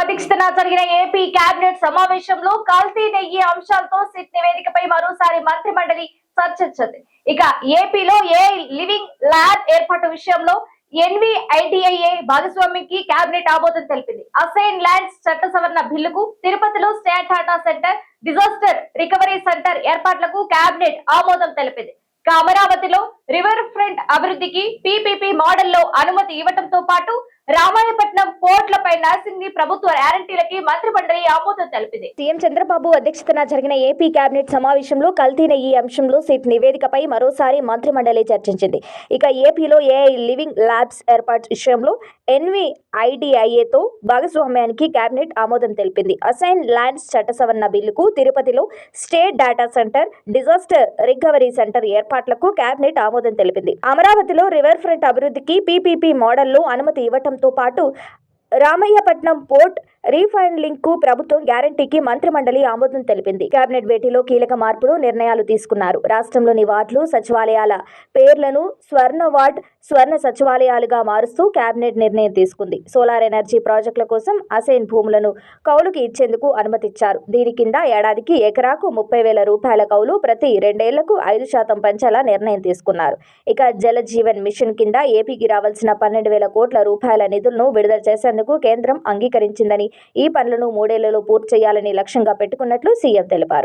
అధ్యక్షతన జరిగిన AP cabinet సమావేశంలో కల్తీ నెయ్యి అంశాలతో సిట్ నివేదికపై మరోసారి మంత్రి మండలి చర్చించింది. ఇక ఏపీలో ఏ లివింగ్ ల్యాబ్ ఏర్పాటు విషయంలో ఎన్విఐడిఐఏ భాగస్వామ్యానికి కేబినెట్ ఆమోదం తెలిపింది. అసైన్ ల్యాండ్స్ చట్ట సవరణ బిల్లుకు, తిరుపతిలో state data centre, disaster recovery centre ఏర్పాట్లకు కేబినెట్ ఆమోదం తెలిపింది. అమరావతిలో రివర్ ఫ్రంట్ అభివృద్ధికి పీపీపీ మోడల్లో అనుమతి ఇవ్వడంతో పాటు రామాయపట్నం పోర్ట్లపై నర్సింగ్ ప్రభుత్వ గ్యారంటీలకి మంత్రి మండలి ఆమోదం తెలిపింది. సీఎం చంద్రబాబు అధ్యక్షతన జరిగిన ఏపీ కేబినెట్ సమావేశంలో కల్తీ నెయ్యి అంశంలో సిట్ నివేదికపై మరోసారి మంత్రి మండలి చర్చించింది. ఇక ఏపీలో ఏఐ లివింగ్ ల్యాబ్స్ ఏర్పాటు విషయంలో ఎన్విఐడిఐఏతో భాగస్వామ్యానికి కేబినెట్ ఆమోదం తెలిపింది. అసైన్ ల్యాండ్స్ చట్ట సవరణ బిల్లుకు, తిరుపతిలో state data centre, disaster recovery centre ఏర్పాట్లకు కేబినెట్ ఆమోదం తెలిపింది. అమరావతిలో రివర్ ఫ్రంట్ అభివృద్ధికి పీపీపీ మోడల్లో అనుమతి ఇవ్వడంతో పాటు రామయ్యపట్నం పోర్ట్ రీఫైనలింగ్ కు ప్రభుత్వం గ్యారంటీకి మంత్రి మండలి ఆమోదం తెలిపింది. కేబినెట్ భేటీలో కీలక మార్పులు, నిర్ణయాలు తీసుకున్నారు. రాష్ట్రంలోని వార్డులు, సచివాలయాల పేర్లను స్వర్ణ వార్డ్, స్వర్ణ సచివాలయాలుగా మారుస్తూ కేబినెట్ నిర్ణయం తీసుకుంది. సోలార్ ఎనర్జీ ప్రాజెక్టుల కోసం అసైన్ భూములను కౌలుకి ఇచ్చేందుకు అనుమతిచ్చారు. దీని కింద ఏడాదికి ఎకరాకు 30,000 రూపాయల కౌలు, ప్రతి 2 ఏళ్లకు 5% పెంచేలా నిర్ణయం తీసుకున్నారు. ఇక జల జీవన్ మిషన్ కింద ఏపీకి రావాల్సిన 12,000 కోట్ల రూపాయల నిధులను విడుదల చేసేందుకు కేంద్రం అంగీకరించిందని, ఈ పనులను 3 ఏళ్లలో పూర్తి చేయాలని లక్ష్యంగా పెట్టుకున్నట్లు సీఎం తెలిపారు.